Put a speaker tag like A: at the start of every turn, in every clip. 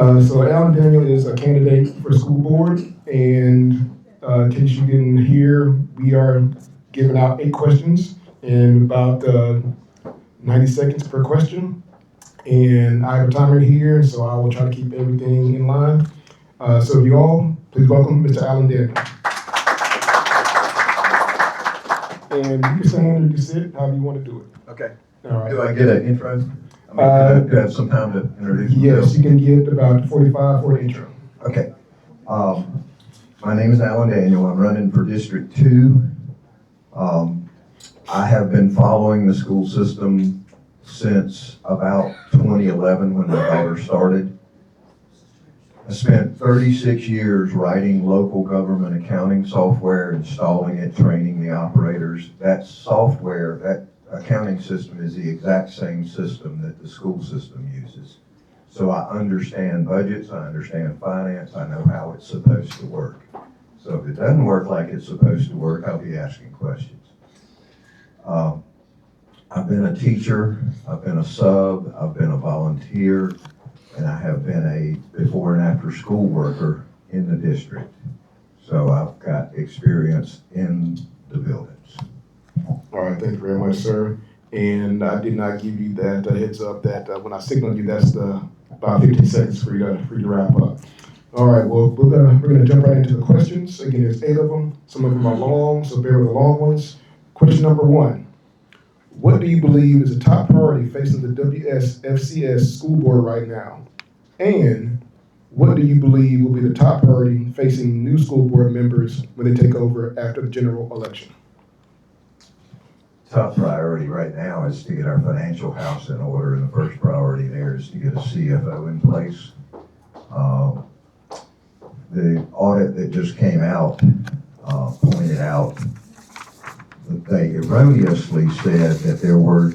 A: So Alan Daniel is a candidate for the school board, and in case you didn't hear, we are giving out 8 questions in about 90 seconds per question. And I have a timer here, so I will try to keep everything in line. So if you all, please welcome Mr. Alan Daniel. And you can stand or you can sit, however you want to do it.
B: Okay.
A: All right.
B: Do I get an intro? I mean, do I have some time to introduce myself?
A: Yes, you can get about 45 for the intro.
B: Okay. My name is Alan Daniel. I'm running for District 2. I have been following the school system since about 2011 when my daughter started. I spent 36 years writing local government accounting software, installing it, training the operators. That software, that accounting system is the exact same system that the school system uses. So I understand budgets, I understand finance, I know how it's supposed to work. So if it doesn't work like it's supposed to work, I'll be asking questions. I've been a teacher, I've been a sub, I've been a volunteer, and I have been a before and after school worker in the district. So I've got experience in the buildings.
A: All right, thank you very much, sir. And I did not give you that heads up that when I signaled you, that's about 15 seconds for you to wrap up. All right, well, we're gonna jump right into the questions. Again, there's 8 of them. Some of them are long, so bear with the long ones. Question number 1. What do you believe is the top priority facing the WSFCS school board right now? And what do you believe will be the top priority facing new school board members when they take over after the general election?
B: Top priority right now is to get our financial house in order, and the first priority there is to get a CFO in place. The audit that just came out pointed out that they erroneously said that there were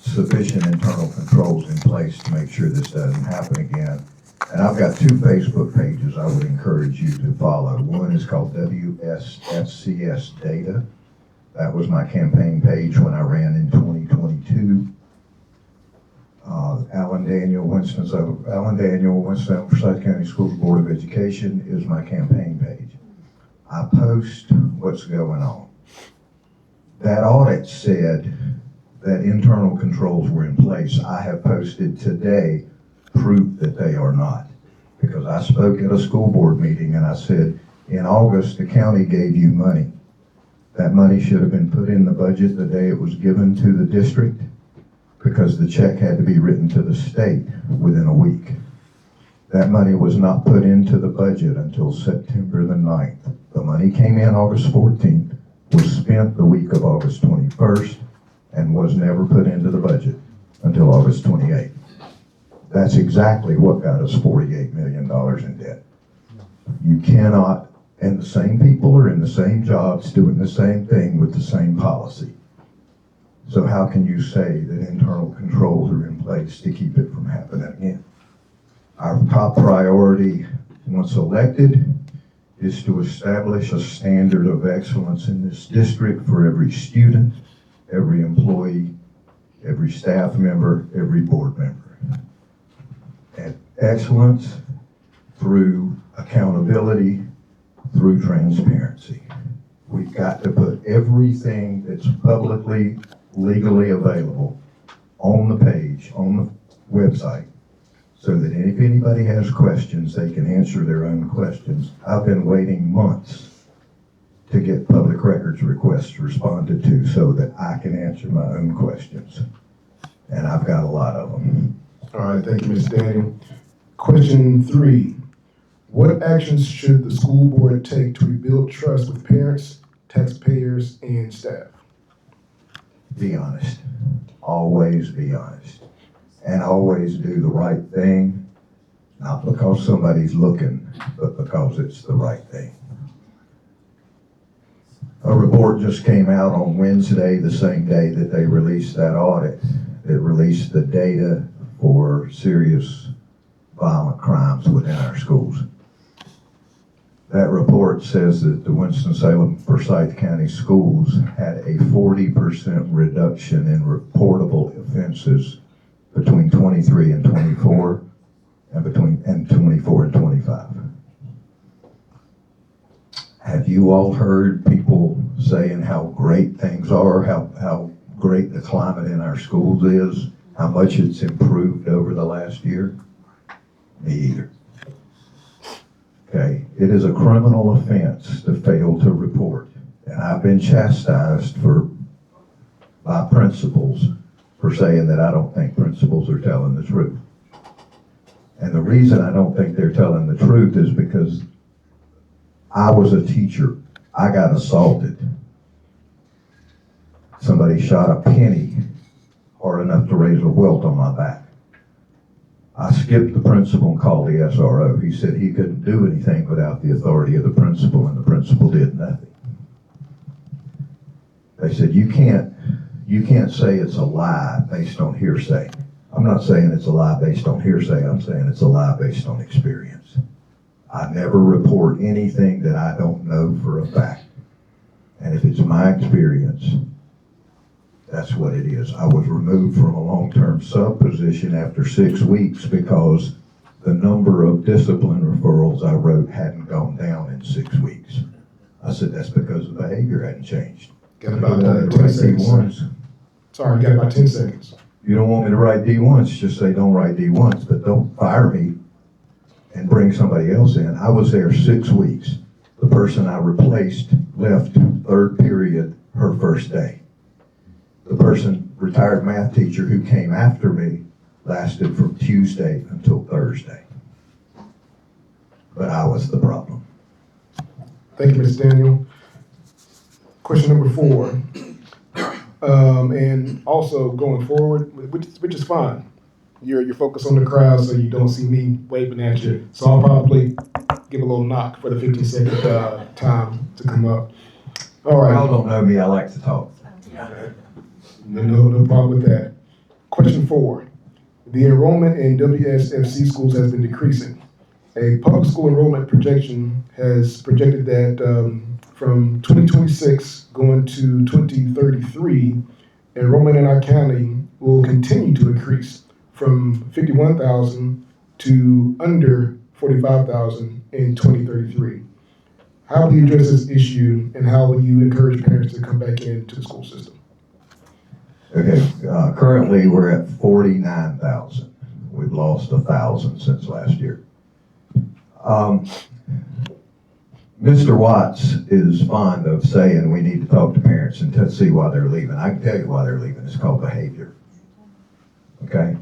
B: sufficient internal controls in place to make sure this doesn't happen again. And I've got 2 Facebook pages I would encourage you to follow. One is called WSFCS Data. That was my campaign page when I ran in 2022. Alan Daniel, Winston-Salem, Forsyth County Schools Board of Education is my campaign page. I post what's going on. That audit said that internal controls were in place. I have posted today proof that they are not. Because I spoke at a school board meeting and I said, in August, the county gave you money. That money should have been put in the budget the day it was given to the district because the check had to be written to the state within a week. That money was not put into the budget until September the 9th. The money came in August 14th, was spent the week of August 21st, and was never put into the budget until August 28th. That's exactly what got us $48 million in debt. You cannot, and the same people are in the same jobs doing the same thing with the same policy. So how can you say that internal controls are in place to keep it from happening again? Our top priority, once elected, is to establish a standard of excellence in this district for every student, every employee, every staff member, every board member. And excellence through accountability, through transparency. We've got to put everything that's publicly, legally available on the page, on the website, so that if anybody has questions, they can answer their own questions. I've been waiting months to get public records requests responded to so that I can answer my own questions. And I've got a lot of them.
A: All right, thank you, Mr. Daniel. Question 3. What actions should the school board take to rebuild trust with parents, taxpayers, and staff?
B: Be honest. Always be honest. And always do the right thing, not because somebody's looking, but because it's the right thing. A report just came out on Wednesday, the same day that they released that audit. It released the data for serious violent crimes within our schools. That report says that the Winston-Salem Forsyth County schools had a 40% reduction in reportable offenses between 23 and 24, and 24 and 25. Have you all heard people saying how great things are, how great the climate in our schools is, how much it's improved over the last year? Me either. Okay, it is a criminal offense to fail to report. And I've been chastised by principals for saying that I don't think principals are telling the truth. And the reason I don't think they're telling the truth is because I was a teacher. I got assaulted. Somebody shot a penny hard enough to raise a welt on my back. I skipped the principal and called the SRO. He said he couldn't do anything without the authority of the principal, and the principal did nothing. They said, you can't say it's a lie based on hearsay. I'm not saying it's a lie based on hearsay. I'm saying it's a lie based on experience. I never report anything that I don't know for a fact. And if it's my experience, that's what it is. I was removed from a long-term sub position after 6 weeks because the number of discipline referrals I wrote hadn't gone down in 6 weeks. I said, that's because the behavior hadn't changed.
A: Got about 10 seconds. Sorry, you got about 10 seconds.
B: You don't want me to write D1s, just say don't write D1s, but don't fire me and bring somebody else in. I was there 6 weeks. The person I replaced left third period her first day. The person, retired math teacher who came after me, lasted from Tuesday until Thursday. But I was the problem.
A: Thank you, Mr. Daniel. Question number 4. And also going forward, which is fine. You're focused on the crowd so you don't see me waving at you. So I'll probably give a little knock for the 15-second time to come up. All right.
B: Y'all don't know me, I like to talk.
A: No problem with that. Question 4. The enrollment in WSFC schools has been decreasing. A public school enrollment projection has projected that from 2026 going to 2033, enrollment in our county will continue to increase from 51,000 to under 45,000 in 2033. How will you address this issue, and how will you encourage parents to come back into the school system?
B: Okay, currently we're at 49,000. We've lost 1,000 since last year. Mr. Watts is fond of saying we need to talk to parents and to see why they're leaving. I can tell you why they're leaving. It's called behavior. Okay?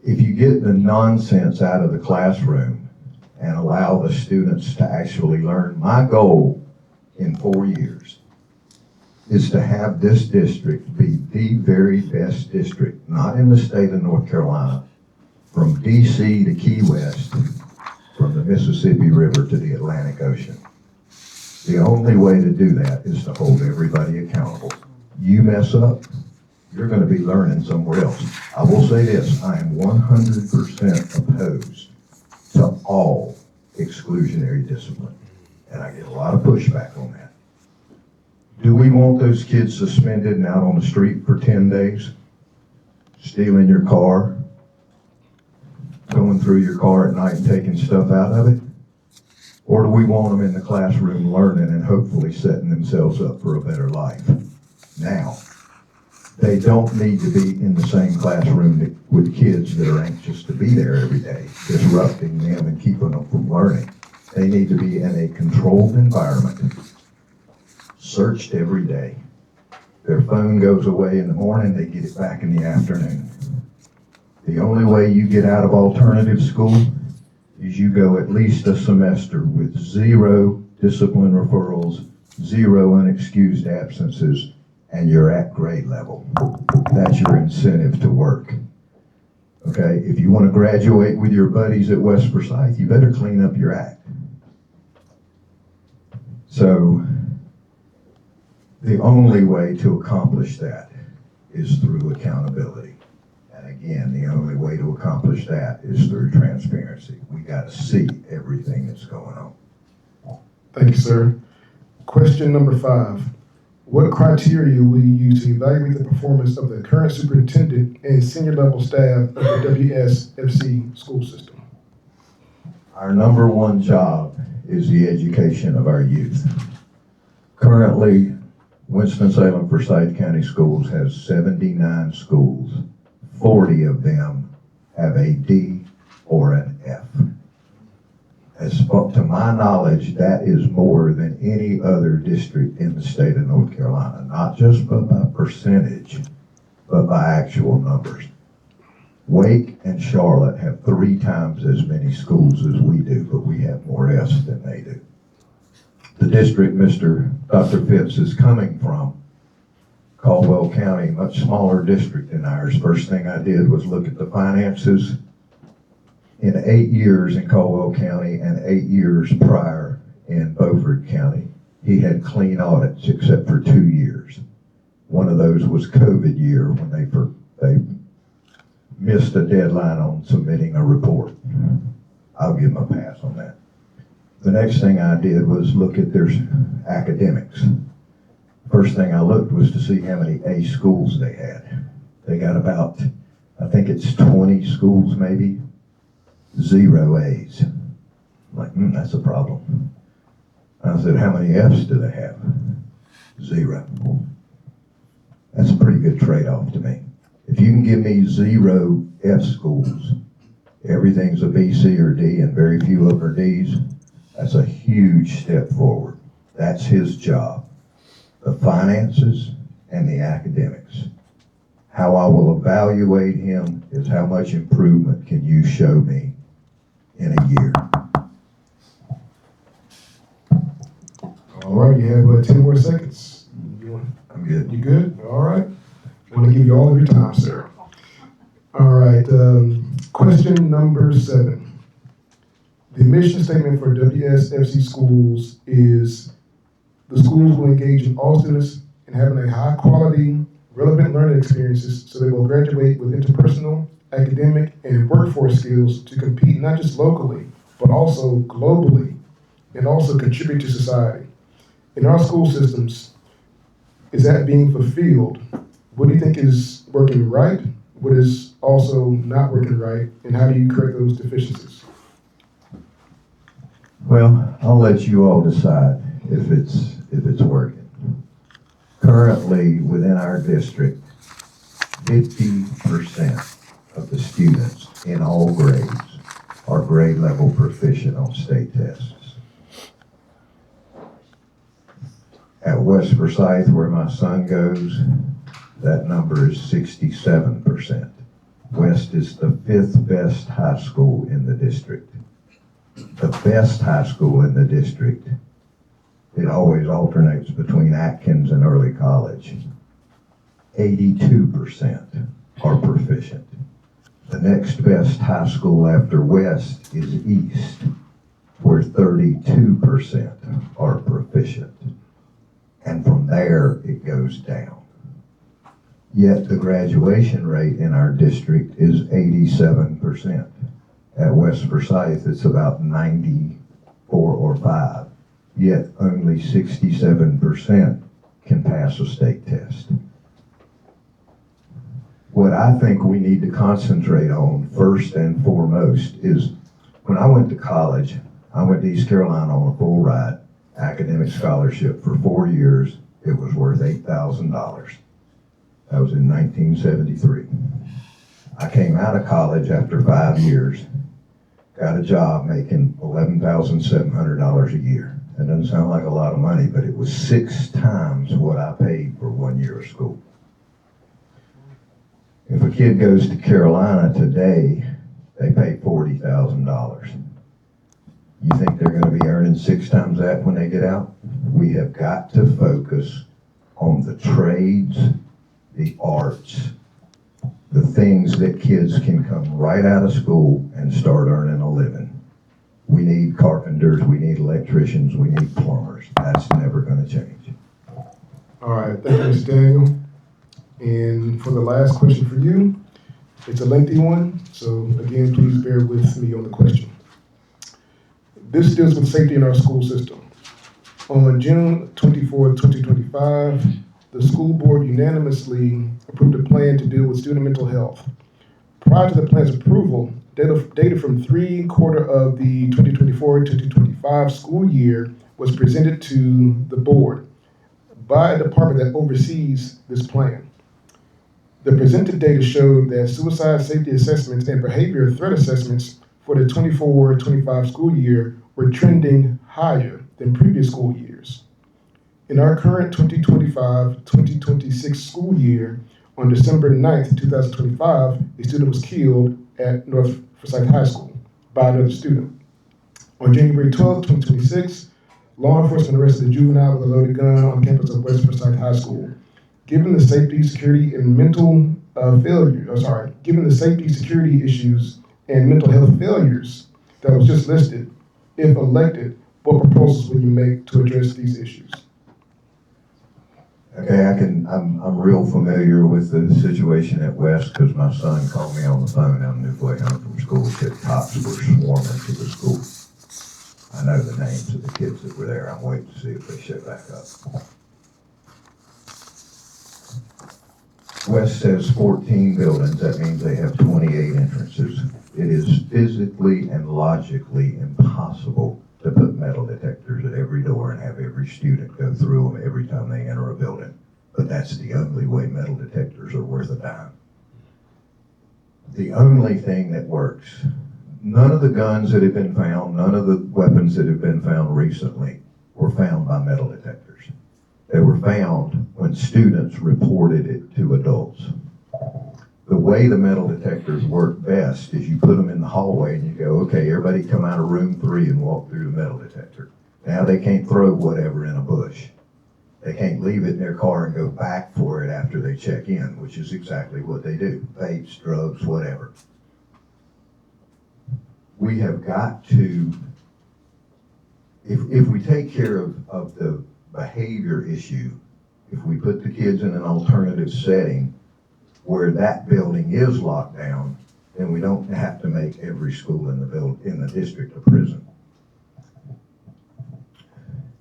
B: If you get the nonsense out of the classroom and allow the students to actually learn, my goal in 4 years is to have this district be the very best district, not in the state of North Carolina, from DC to Key West, from the Mississippi River to the Atlantic Ocean. The only way to do that is to hold everybody accountable. You mess up, you're going to be learning somewhere else. I will say this, I am 100% opposed to all exclusionary discipline, and I get a lot of pushback on that. Do we want those kids suspended and out on the street for 10 days? Stealing your car, going through your car at night and taking stuff out of it? Or do we want them in the classroom learning and hopefully setting themselves up for a better life? Now, they don't need to be in the same classroom with kids that are anxious to be there every day, disrupting them and keeping them from learning. They need to be in a controlled environment, searched every day. Their phone goes away in the morning, they get it back in the afternoon. The only way you get out of alternative school is you go at least a semester with 0 discipline referrals, 0 unexcused absences, and you're at grade level. That's your incentive to work. Okay, if you want to graduate with your buddies at West Forsyth, you better clean up your act. So, the only way to accomplish that is through accountability. And again, the only way to accomplish that is through transparency. We got to see everything that's going on.
A: Thank you, sir. Question number 5. What criteria will you use to evaluate the performance of the current superintendent and senior level staff of the WSFC school system?
B: Our number one job is the education of our youth. Currently, Winston-Salem Forsyth County Schools has 79 schools. 40 of them have a D or an F. To my knowledge, that is more than any other district in the state of North Carolina, not just by percentage, but by actual numbers. Wake and Charlotte have 3 times as many schools as we do, but we have more F's than they do. The district Dr. Phipps is coming from, Caldwell County, much smaller district than ours. First thing I did was look at the finances. In 8 years in Caldwell County and 8 years prior in Beaufort County, he had clean audits except for 2 years. One of those was COVID year when they missed a deadline on submitting a report. I'll give them a pass on that. The next thing I did was look at their academics. First thing I looked was to see how many A schools they had. They got about, I think it's 20 schools maybe, 0 A's. I'm like, that's a problem. I said, how many F's do they have? 0. That's a pretty good trade-off to me. If you can give me 0 F schools, everything's a B, C, or D, and very few of them are D's, that's a huge step forward. That's his job. The finances and the academics. How I will evaluate him is how much improvement can you show me in a year.
A: All right, you have 10 more seconds.
B: I'm good.
A: You good? All right. I want to give you all of your time, sir. All right, question number 7. The mission statement for WSFC schools is the schools will engage in all students in having a high quality, relevant learning experiences so they will graduate with interpersonal, academic, and workforce skills to compete not just locally, but also globally, and also contribute to society. In our school systems, is that being fulfilled? What do you think is working right? What is also not working right? And how do you correct those deficiencies?
B: Well, I'll let you all decide if it's working. Currently, within our district, 50% of the students in all grades are grade level proficient on state tests. At West Forsyth, where my son goes, that number is 67%. West is the 5th best high school in the district. The best high school in the district, it always alternates between Atkins and Early College. 82% are proficient. The next best high school after West is East, where 32% are proficient. And from there, it goes down. Yet the graduation rate in our district is 87%. At West Forsyth, it's about 94 or 5. Yet only 67% can pass a state test. What I think we need to concentrate on first and foremost is, when I went to college, I went to East Carolina on a full ride, academic scholarship for 4 years. It was worth $8,000. That was in 1973. I came out of college after 5 years, got a job making $11,700 a year. That doesn't sound like a lot of money, but it was 6 times what I paid for 1 year of school. If a kid goes to Carolina today, they pay $40,000. You think they're going to be earning 6 times that when they get out? We have got to focus on the trades, the arts, the things that kids can come right out of school and start earning a living. We need carpenters, we need electricians, we need plumbers. That's never going to change.
A: All right, thank you, Mr. Daniel. And for the last question for you, it's a lengthy one, so again, please bear with me on the question. This deals with safety in our school system. On June 24, 2025, the school board unanimously approved a plan to deal with student mental health. Prior to the plan's approval, data from 3/4 of the 2024-2025 school year was presented to the board by a department that oversees this plan. The presented data showed that suicide safety assessments and behavior threat assessments for the 24-25 school year were trending higher than previous school years. In our current 2025-2026 school year, on December 9th, 2025, a student was killed at North Forsyth High School by another student. On January 12th, 2026, law enforcement arrested a juvenile with a loaded gun on campus of West Forsyth High School. Given the safety, security, and given the safety, security issues and mental health failures that was just listed, if elected, what proposals will you make to address these issues?
B: Okay, I'm real familiar with the situation at West because my son called me on the phone on his way home from school, said cops were swarming to the school. I know the names of the kids that were there. I'm waiting to see if they show back up. West says 14 buildings. That means they have 28 entrances. It is physically and logically impossible to put metal detectors at every door and have every student go through them every time they enter a building. But that's the only way metal detectors are worth a dime. The only thing that works, none of the guns that have been found, none of the weapons that have been found recently were found by metal detectors. They were found when students reported it to adults. The way the metal detectors work best is you put them in the hallway and you go, okay, everybody come out of room 3 and walk through the metal detector. Now they can't throw whatever in a bush. They can't leave it in their car and go back for it after they check in, which is exactly what they do. Vapes, drugs, whatever. We have got to, if we take care of the behavior issue, if we put the kids in an alternative setting where that building is locked down, then we don't have to make every school in the district a prison.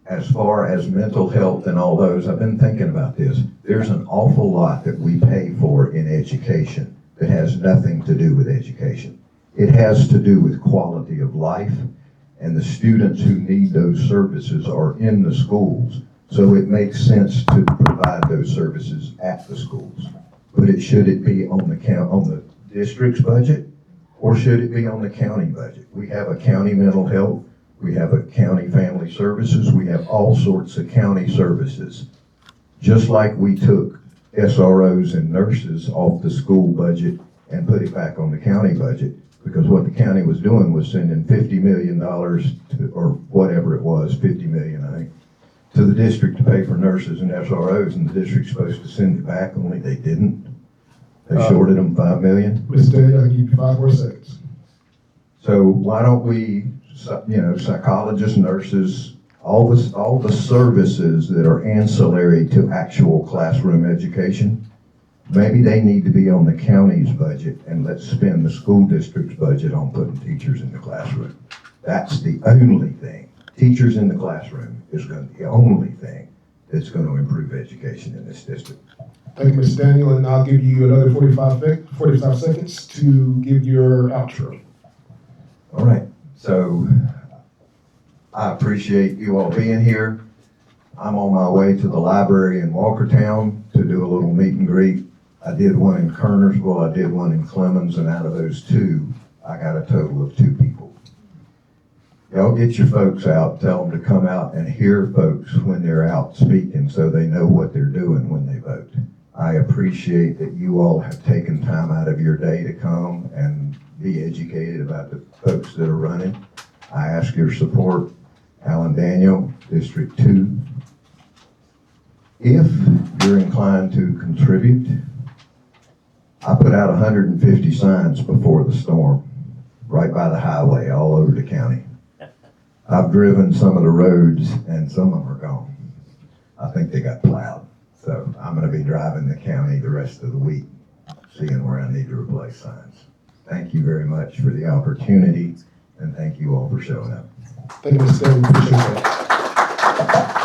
B: As far as mental health and all those, I've been thinking about this. There's an awful lot that we pay for in education that has nothing to do with education. It has to do with quality of life, and the students who need those services are in the schools. So it makes sense to provide those services at the schools. But should it be on the district's budget, or should it be on the county budget? We have a county mental health, we have a county family services, we have all sorts of county services. Just like we took SROs and nurses off the school budget and put it back on the county budget, because what the county was doing was sending $50 million or whatever it was, $50 million, I think, to the district to pay for nurses and SROs, and the district's supposed to send it back, only they didn't. They shorted them $5 million.
A: Mr. Day, I'll give you 5 more seconds.
B: So why don't we, psychologists, nurses, all the services that are ancillary to actual classroom education, maybe they need to be on the county's budget, and let's spend the school district's budget on putting teachers in the classroom. That's the only thing. Teachers in the classroom is going to be the only thing that's going to improve education in this district.
A: Thank you, Mr. Daniel, and I'll give you another 45 seconds to give your outro.
B: All right, so I appreciate you all being here. I'm on my way to the library in Walkertown to do a little meet and greet. I did one in Kernersville, I did one in Clemens, and out of those 2, I got a total of 2 people. Y'all get your folks out, tell them to come out and hear folks when they're out speaking so they know what they're doing when they vote. I appreciate that you all have taken time out of your day to come and be educated about the folks that are running. I ask your support. Alan Daniel, District 2. If you're inclined to contribute, I put out 150 signs before the storm, right by the highway, all over the county. I've driven some of the roads, and some of them are gone. I think they got plowed. So I'm going to be driving the county the rest of the week, seeing where I need to replace signs. Thank you very much for the opportunity, and thank you all for showing up.
A: Thank you, Mr. Daniel. Appreciate that.